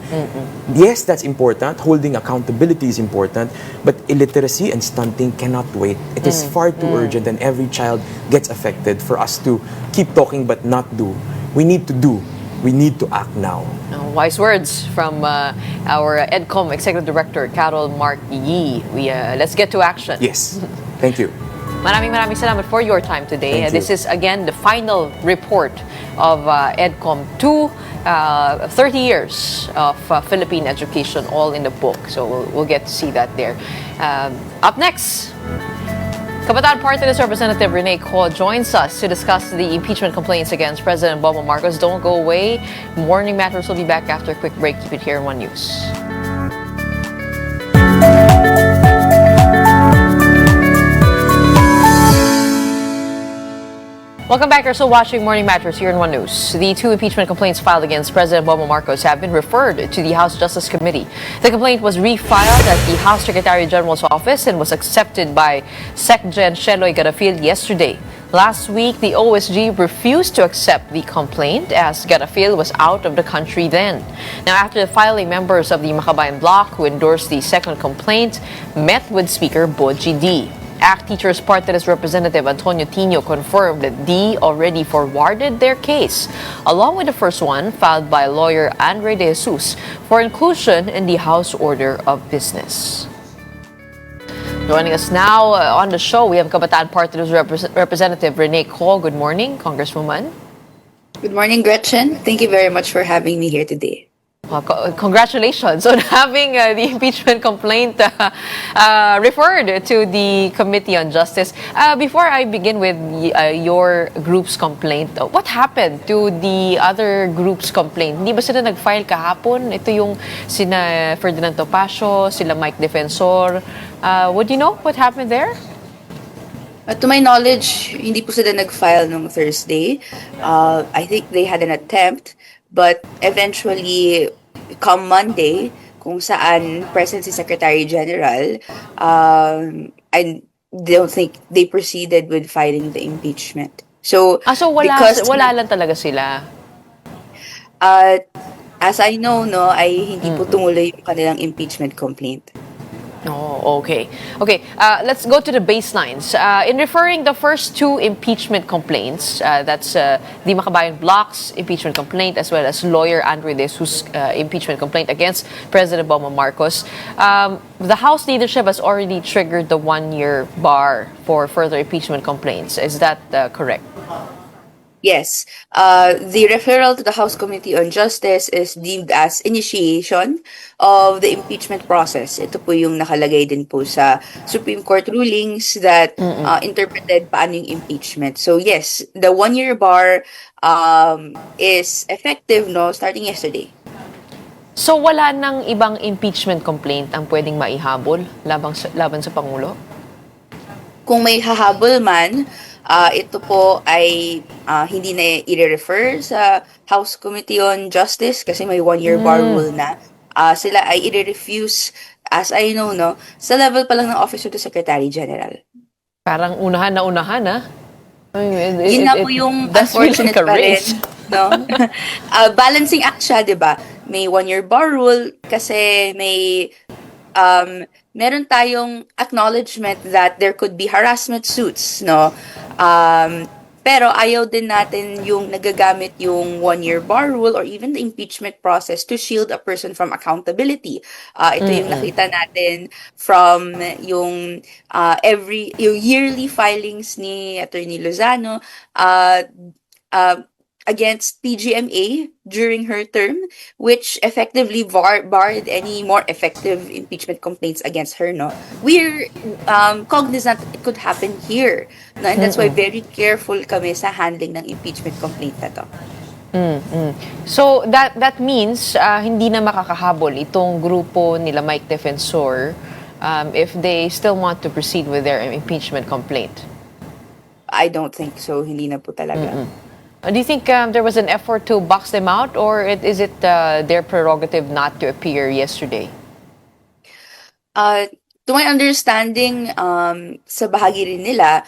Yes, that's important. Holding accountability is important. But illiteracy and stunting cannot wait. It is far too urgent and every child gets affected for us to keep talking but not do. We need to do. We need to act now. Wise words from our EDCOM Executive Director, Carol Mark Yee. Let's get to action. Yes. Thank you. Maraming salamat for your time today. Thank you. This is again the final report of EDCOM 2, 30 years of Philippine education, all in the book. So we'll get to see that there. Up next, Kabataan Party List Representative Rene Ko joins us to discuss the impeachment complaints against President Bongbong Marcos. Don't go away. Morning Matters will be back after a quick break. Keep it here in One News. Welcome back. You're still watching Morning Matters here in One News. The 2 impeachment complaints filed against President Bongbong Marcos have been referred to the House Justice Committee. The complaint was refiled at the House Secretary General's office and was accepted by SecGen Sheloy Garafil yesterday. Last week, the OSG refused to accept the complaint as Garafil was out of the country then. Now, after the filing, members of the Makabayan Bloc who endorsed the second complaint met with Speaker Boji D. ACT Teachers Party List Representative Antonio Tino confirmed that D already forwarded their case, along with the first one filed by lawyer Andre De Jesus for inclusion in the House Order of Business. Joining us now on the show, we have Kabataan Party List Representative Rene Ko. Good morning, Congresswoman. Good morning, Gretchen. Thank you very much for having me here today. Well, congratulations on having the impeachment complaint referred to the Committee on Justice. Before I begin with your group's complaint, what happened to the other group's complaint? Hindi ba sila nag-file kahapon? Ito yung sina Ferdinand Topacio, sila Mike Defensor. Would you know what happened there? To my knowledge, hindi po sila nag-file nung Thursday. I think they had an attempt, but eventually, come Monday, kung saan present si Secretary General, I don't think they proceeded with filing the impeachment. So wala lang talaga sila. As I know, no, ay hindi po tumuloy yung kanilang impeachment complaint. Oh, okay. Okay, let's go to the baselines. In referring the first 2 impeachment complaints, that's the Makabayan Bloc's impeachment complaint as well as lawyer Andre De Jesus' impeachment complaint against President Bongbong Marcos, the House leadership has already triggered the 1-year bar for further impeachment complaints. Is that correct? Yes. The referral to the House Committee on Justice is deemed as initiation of the impeachment process. Ito po yung nakalagay din po sa Supreme Court rulings that interpreted paano yung impeachment. So yes, the 1-year bar is effective starting yesterday. So wala nang ibang impeachment complaint ang pwedeng maihabol laban sa Pangulo? Kung may hahabol man, ito po ay hindi na i-refer sa House Committee on Justice kasi may 1-year bar rule na. Sila ay i-refuse, as I know, sa level pa lang ng Office of the Secretary General. Parang unahan na unahan, ha? Yun na po yung unfortunate pa rin. Balancing act siya, di ba? May 1-year bar rule kasi may meron tayong acknowledgement that there could be harassment suits, pero ayaw din natin yung nagagamit yung 1-year bar rule or even the impeachment process to shield a person from accountability. Ito yung nakita natin from yung yung yearly filings ni Attorney Lozano against PGMA during her term, which effectively barred any more effective impeachment complaints against her. We're cognizant it could happen here, and that's why very careful kami sa handling ng impeachment complaint na to. So that means hindi na makakahabol itong grupo nila Mike Defensor if they still want to proceed with their impeachment complaint? I don't think so. Hindi na po talaga. Do you think there was an effort to box them out, or is it their prerogative not to appear yesterday? To my understanding, sa bahagi rin nila,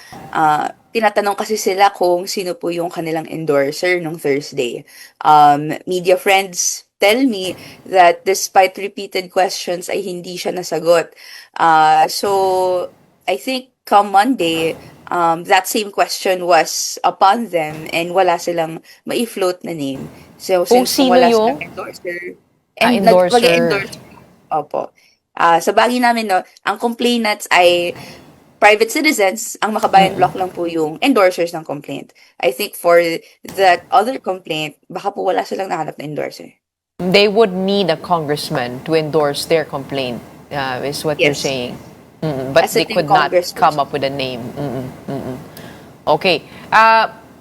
tinatanong kasi sila kung sino po yung kanilang endorser nung Thursday. Media friends tell me that despite repeated questions ay hindi siya nasagot. So I think come Monday, that same question was upon them and wala silang mai-float na name. So Kung since sino wala yung silang endorser, endorser? mag-endorse. Opo. Sa bagay namin, no, ang complainants ay private citizens, ang Makabayan Block lang po yung endorsers ng complaint. I think for that other complaint, baka po wala silang nahanap na endorser. They would need a congressman to endorse their complaint, is what you're Yes. saying. But As they in could not Congress come up with a name. Okay.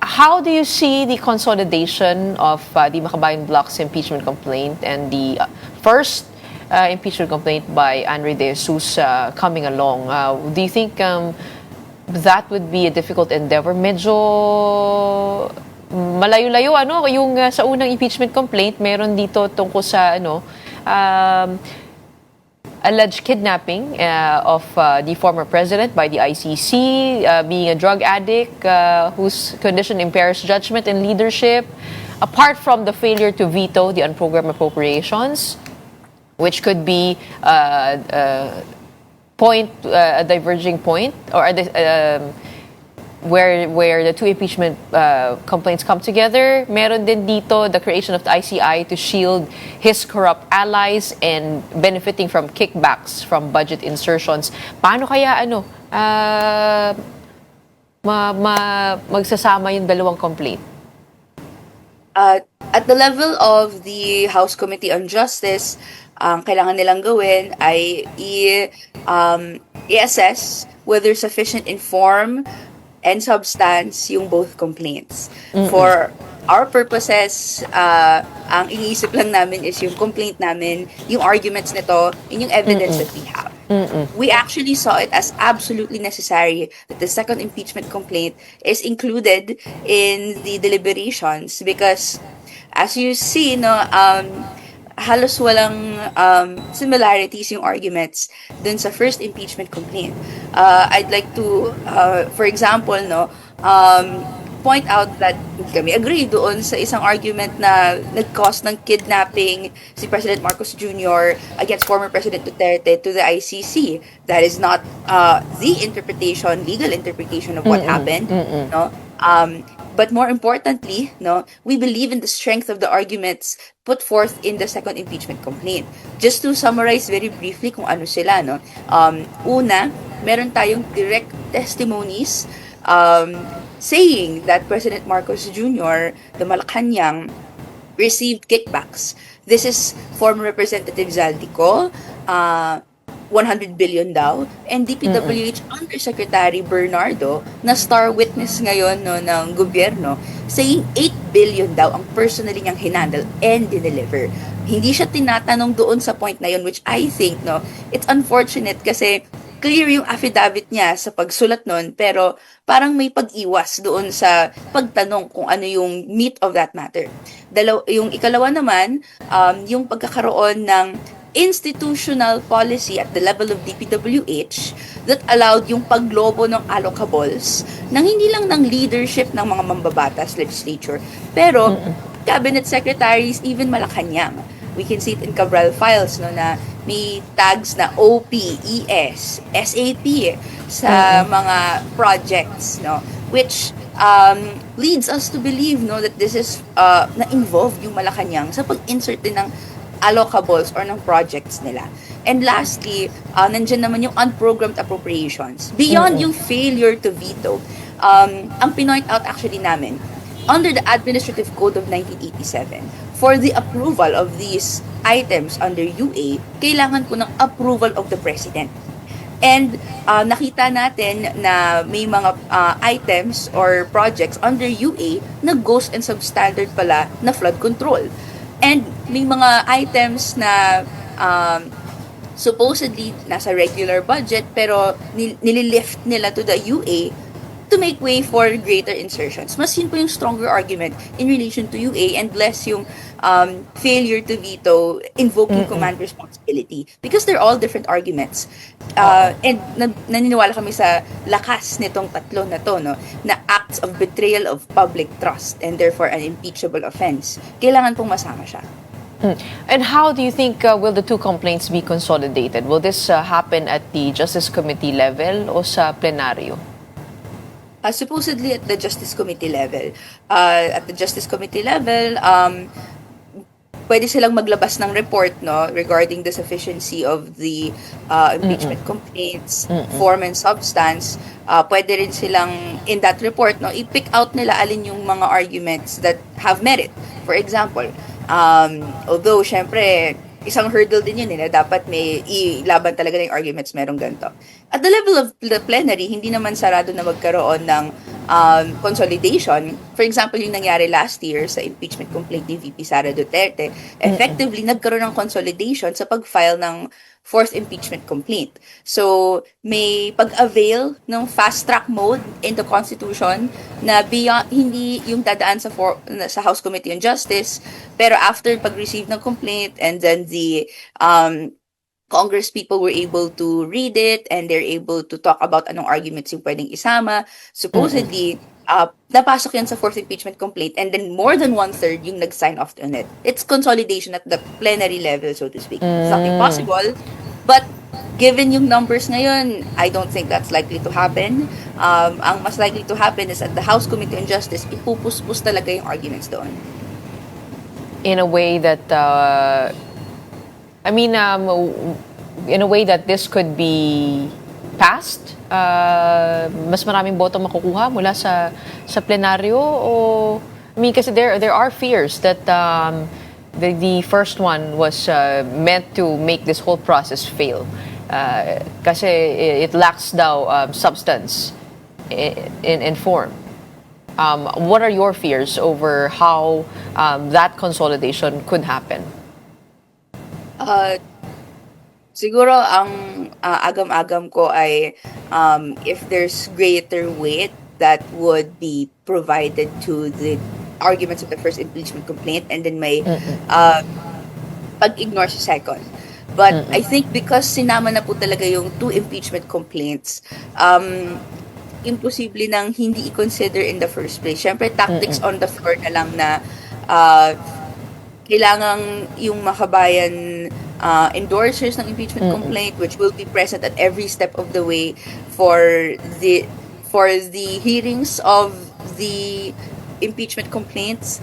How do you see the consolidation of the Makabayan Block's impeachment complaint and the first impeachment complaint by Andre De Jesus coming along? Do you think that would be a difficult endeavor? Medyo malayo-layo, ano? Yung sa unang impeachment complaint, meron dito tungkol sa alleged kidnapping of the former president by the ICC, being a drug addict whose condition impairs judgment and leadership, apart from the failure to veto the unprogrammed appropriations, which could be a diverging point, or where the two impeachment complaints come together. Meron din dito the creation of the ICI to shield his corrupt allies and benefiting from kickbacks from budget insertions. Paano kaya magsasama yung dalawang complaint? At the level of the House Committee on Justice, ang kailangan nilang gawin ay i-assess whether sufficient inform and substance yung both complaints. For our purposes, ang iniisip lang namin is yung complaint namin, yung arguments nito, and yung evidence that we have. We actually saw it as absolutely necessary that the second impeachment complaint is included in the deliberations because, as you see, halos walang similarities yung arguments dun sa first impeachment complaint. I'd like to, for example, point out that kami agree doon sa isang argument na nag-cause ng kidnapping si President Marcos Jr. against former President Duterte to the ICC. That is not the legal interpretation of what happened. No? But more importantly, we believe in the strength of the arguments put forth in the second impeachment complaint. Just to summarize very briefly kung ano sila, una, meron tayong direct testimonies saying that President Marcos Jr., the Malacanang, received kickbacks. This is former Representative Zaldico, 100 billion daw, and DPWH Undersecretary Bernardo, na star witness ngayon ng gobyerno, saying 8 billion daw ang personally niyang hinandle and dineliver. Hindi siya tinatanong doon sa point na yun, which I think, it's unfortunate kasi clear yung affidavit niya sa pagsulat nun, pero parang may pag-iwas doon sa pagtanong kung ano yung meat of that matter. Yung ikalawa naman, yung pagkakaroon ng institutional policy at the level of DPWH that allowed yung paglobo ng allocables ng hindi lang ng leadership ng mga mambabatas legislature, pero cabinet secretaries, even Malacanang. We can see it in Cabral files na may tags na OP, ES, SAP sa mga projects, which leads us to believe that this is na-involved yung Malacanang sa pag-insert din ng allocables or ng projects nila. And lastly, nandyan naman yung unprogrammed appropriations. Beyond yung failure to veto, ang pinoint out actually namin, under the Administrative Code of 1987, for the approval of these items under UA, kailangan po ng approval of the President. And nakita natin na may mga items or projects under UA na ghost and substandard pala na flood control. And may mga items na supposedly nasa regular budget pero nililift nila to the UA to make way for greater insertions. Mas yun po yung stronger argument in relation to UA and less yung failure to veto invoking command responsibility because they're all different arguments. And naniniwala kami sa lakas nitong tatlo na to, no, na acts of betrayal of public trust and therefore an impeachable offense. Kailangan pong masama siya. And how do you think will the two complaints be consolidated? Will this happen at the Justice Committee level o sa plenaryo? Supposedly at the Justice Committee level. At the Justice Committee level, pwede silang maglabas ng report, no, regarding the sufficiency of the impeachment complaints, form and substance. Pwede rin silang, in that report, no, i-pick out nila alin yung mga arguments that have merit. For example, although, syempre, isang hurdle din yun, dapat may ilaban talaga ng arguments merong ganito. At the level of the plenary, hindi naman sarado na magkaroon ng consolidation. For example, yung nangyari last year sa impeachment complaint ni VP Sara Duterte, effectively nagkaroon ng consolidation sa pag-file ng fourth impeachment complaint. So, may pag-avail ng fast-track mode in the Constitution na beyond, hindi yung dadaan sa House Committee on Justice, pero after pag-receive ng complaint and then the Congress people were able to read it and they're able to talk about anong arguments yung pwedeng isama. Supposedly, napasok yan sa fourth impeachment complaint and then more than one-third yung nag-sign off on it. It's consolidation at the plenary level, so to speak. It's nothing possible. But given yung numbers ngayon, I don't think that's likely to happen. Ang mas likely to happen is at the House Committee on Justice, ipupuspos talaga yung arguments doon. In a way that in a way that this could be passed, mas maraming boto makukuha mula sa plenaryo, o kasi there are fears that the first one was meant to make this whole process fail, kasi it lacks daw substance in form. What are your fears over how that consolidation could happen? Siguro ang agam-agam ko ay if there's greater weight that would be provided to the arguments of the first impeachment complaint and then may pag-ignore sa second. But I think because sinama na po talaga yung two impeachment complaints, imposible nang hindi i-consider in the first place. Siyempre, tactics on the floor na lang na kailangang yung makabayan endorsers ng impeachment complaint, which will be present at every step of the way for the hearings of the impeachment complaints,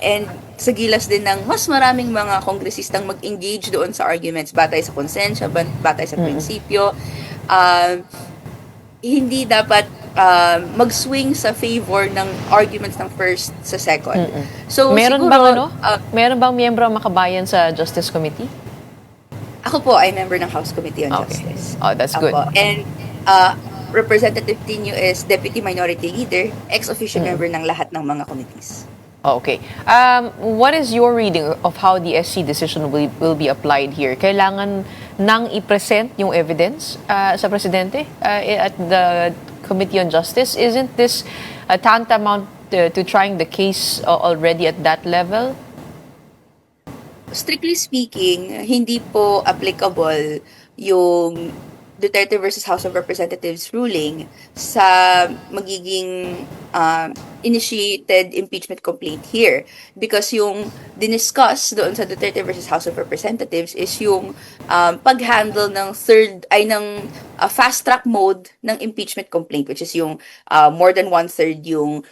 and sa gilas din ng mas maraming mga kongresistang mag-engage doon sa arguments batay sa konsensya, batay sa prinsipyo. Hindi dapat mag-swing sa favor ng arguments ng first sa second. So Meron siguro, meron bang miyembro ang makabayan sa Justice Committee? ako po ay member ng House Committee on Justice. Oh, that's good. Ako. And Representative Tino is Deputy Minority Leader, ex-officio member ng lahat ng mga committees. Okay. What is your reading of how the SC decision will be applied here? Kailangan nang i-present yung evidence sa Presidente at the Committee on Justice? Isn't this tantamount to trying the case already at that level? Strictly speaking, hindi po applicable yung Duterte versus House of Representatives ruling sa magiging initiated impeachment complaint here, because yung diniscuss doon sa Duterte versus House of Representatives is yung pag-handle ng fast track mode ng impeachment complaint, which is yung more than one-third yung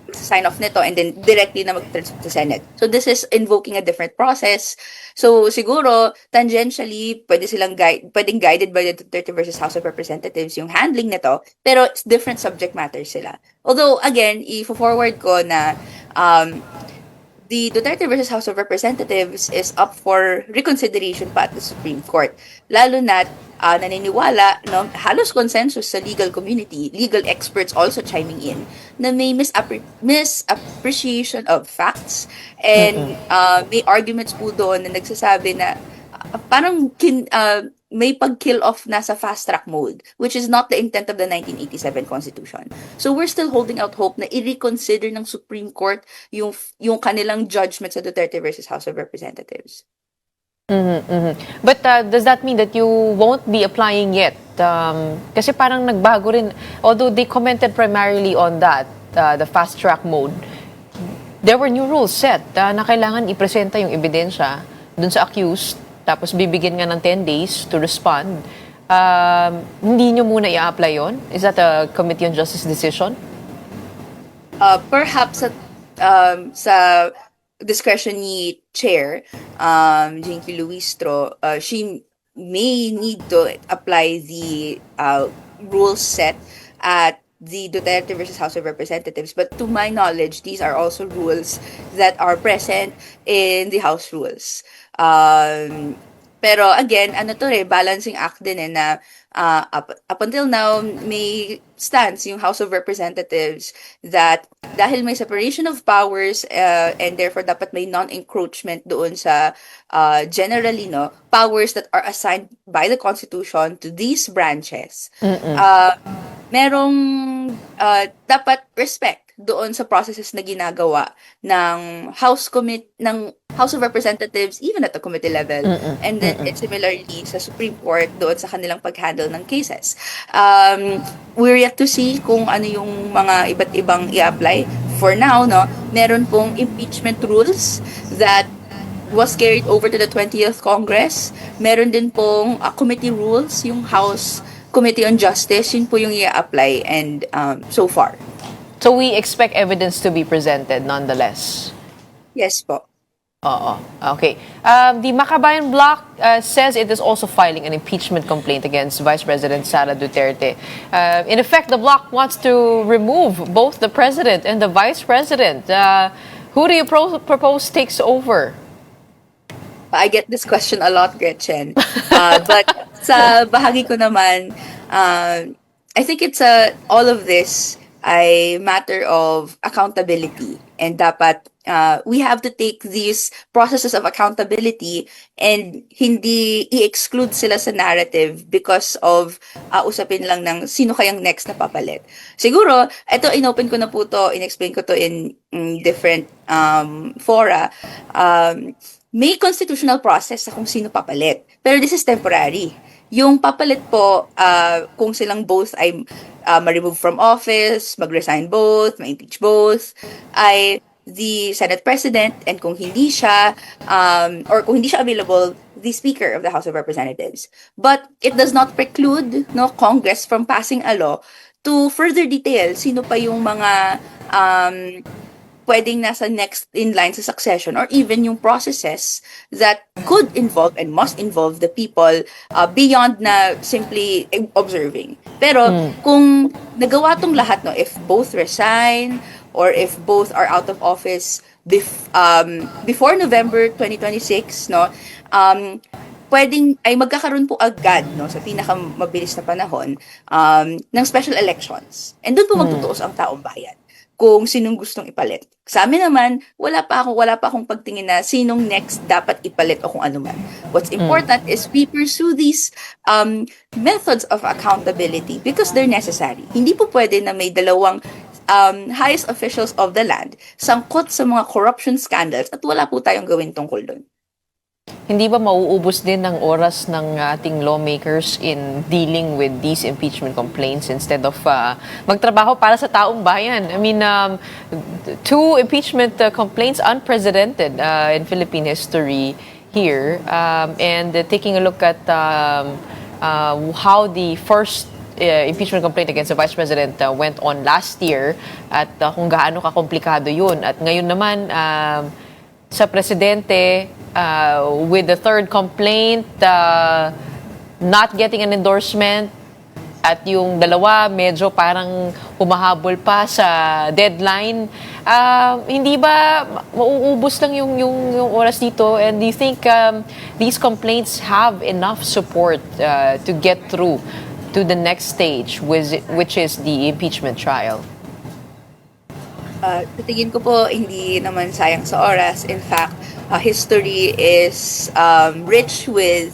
sign off nito and then directly na mag-transfer sa Senate. So this is invoking a different process. So siguro tangentially pwedeng guided by the Duterte versus House of Representatives yung handling nito, pero it's different subject matter sila. Although again, i-forward ko na the Duterte versus House of Representatives is up for reconsideration pa at the Supreme Court. Lalo na naniniwala, no, halos consensus sa legal community, legal experts also chiming in, na may misappreciation of facts and may arguments po doon na nagsasabi na parang may pag-kill off na sa fast track mode, which is not the intent of the 1987 Constitution. So we're still holding out hope na i-reconsider ng Supreme Court yung kanilang judgment sa Duterte versus House of Representatives. But does that mean that you won't be applying yet? Kasi parang nagbago rin, although they commented primarily on that, the fast track mode, there were new rules set na kailangan ipresenta yung ebidensya dun sa accused, tapos bibigyan nga ng 10 days to respond. Hindi nyo muna i-apply yun? Is that a Committee on Justice decision? Perhaps sa discretion ni Chair, Jinky Luistro, she may need to apply the rules set at the Duterte versus House of Representatives. But to my knowledge, these are also rules that are present in the House rules. Pero again, balancing act din na up until now, may stance yung House of Representatives that dahil may separation of powers and therefore dapat may non-encroachment doon sa generally powers that are assigned by the Constitution to these branches. Merong dapat respect doon sa processes na ginagawa ng House of Representatives even at the committee level and then similarly sa Supreme Court doon sa kanilang pag-handle ng cases. We're yet to see kung ano yung mga iba't ibang i-apply. For now, meron pong impeachment rules that was carried over to the 20th Congress. Meron din pong committee rules, yung House Committee on Justice, yun po yung i-apply and so far. So we expect evidence to be presented nonetheless? Yes po. Okay. The Makabayan Bloc says it is also filing an impeachment complaint against Vice President Sara Duterte. In effect, the bloc wants to remove both the president and the vice president. Who do you propose takes over? I get this question a lot, Gretchen. But sa bahagi ko naman, I think it's all of this ay matter of accountability. And dapat we have to take these processes of accountability and hindi i-exclude sila sa narrative because of usapin lang ng sino kayang next na papalit. Siguro, ito inopen ko na po to, in-explain ko to in different fora. May constitutional process sa kung sino papalit. Pero this is temporary. Yung papalit po, kung silang both ay ma-remove from office, mag-resign both, ma-impeach both, ay the Senate President, and kung hindi siya, or kung hindi siya available, the Speaker of the House of Representatives. But it does not preclude Congress from passing a law to further detail sino pa yung mga pwedeng nasa next in line sa succession or even yung processes that could involve and must involve the people beyond na simply observing. Pero kung nagawa tong lahat, if both resign or if both are out of office before November 2026, pwedeng ay magkakaroon po agad sa pinakamabilis na panahon ng special elections. And doon po magtutuos ang taong bayan kung sinong gustong ipalit. Sa amin naman, wala pa akong pagtingin na sinong next dapat ipalit o kung ano man. What's important is we pursue these methods of accountability because they're necessary. Hindi po pwede na may dalawang highest officials of the land sangkot sa mga corruption scandals at wala po tayong gawin tungkol doon. Hindi ba mauubos din ng oras ng ating lawmakers in dealing with these impeachment complaints instead of magtrabaho para sa taong bayan? I mean, 2 impeachment complaints unprecedented in Philippine history here. And taking a look at how the first impeachment complaint against the Vice President went on last year at kung gaano kakomplikado yun. At ngayon naman, sa Presidente, with the third complaint, not getting an endorsement, at yung dalawa medyo parang humahabol pa sa deadline. Hindi ba mauubos lang yung oras dito? And do you think these complaints have enough support to get through to the next stage, which is the impeachment trial? Sa tingin ko po, hindi naman sayang sa oras. In fact, history is rich with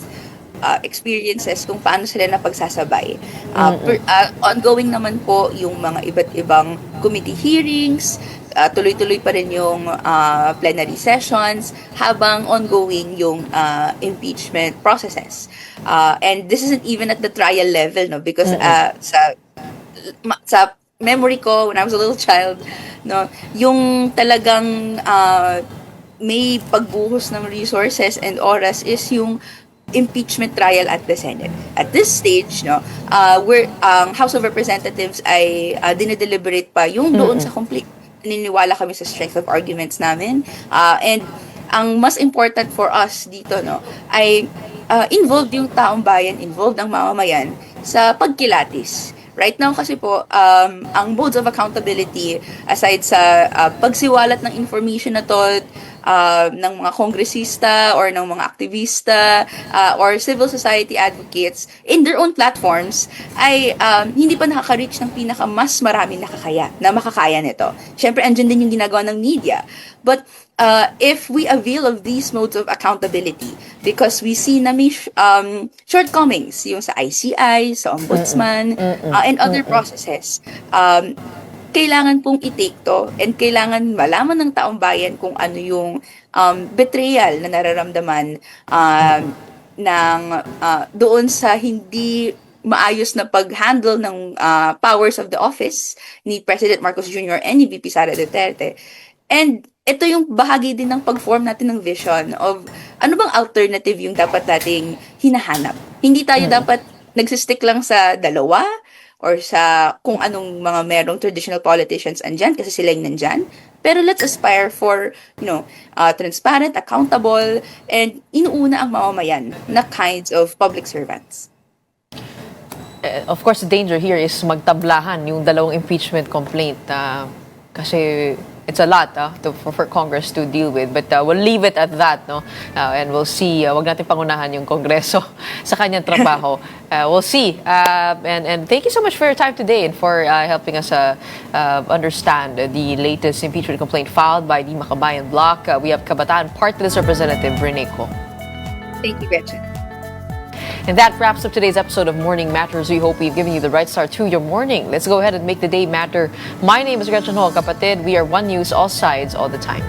experiences kung paano sila napagsasabay. Ongoing naman po yung mga iba't ibang committee hearings, tuloy-tuloy pa rin yung plenary sessions habang ongoing yung impeachment processes. And this isn't even at the trial level, no? Because sa memory ko when I was a little child, no, yung talagang may pagbuhos ng resources and oras is yung impeachment trial at the Senate. At this stage, no, House of Representatives ay dinedeliberate pa yung doon sa complete. Naniniwala kami sa strength of arguments namin. And ang mas important for us dito, no, ay involved yung taong bayan, involved ang mamamayan sa pagkilatis. Right now kasi po, ang modes of accountability, aside sa pagsiwalat ng information na to, ng mga kongresista or ng mga aktivista or civil society advocates in their own platforms, ay hindi pa nakaka-reach ng mas maraming makakaya nito. Siyempre, andyan din yung ginagawa ng media. But if we avail of these modes of accountability, because we see na may shortcomings yung sa ICI, sa Ombudsman, and other processes, kailangan pong i-take to and kailangan malaman ng taong bayan kung ano yung betrayal na nararamdaman doon sa hindi maayos na pag-handle ng powers of the office ni President Marcos Jr. and ni VP Sara Duterte. And ito yung bahagi din ng pag-form natin ng vision of ano bang alternative yung dapat nating hinahanap. Hindi tayo dapat nagsistick lang sa dalawa or sa kung anong mga merong traditional politicians andyan kasi sila yung nandyan. Pero let's aspire for, transparent, accountable, and inuuna ang mamamayan na kinds of public servants. Of course, the danger here is magtablahan yung dalawang impeachment complaint kasi it's a lot for Congress to deal with. But we'll leave it at that, no? And we'll see. Wag natin pangunahan yung Kongreso sa kanyang trabaho. We'll see. And thank you so much for your time today and for helping us understand the latest impeachment complaint filed by the Makabayan Bloc. We have Kabataan Party List Representative Rene Co. Thank you, Gretchen. And that wraps up today's episode of Morning Matters. We hope we've given you the right start to your morning. Let's go ahead and make the day matter. My name is Gretchen Ho, kapatid. We are One News, all sides, all the time.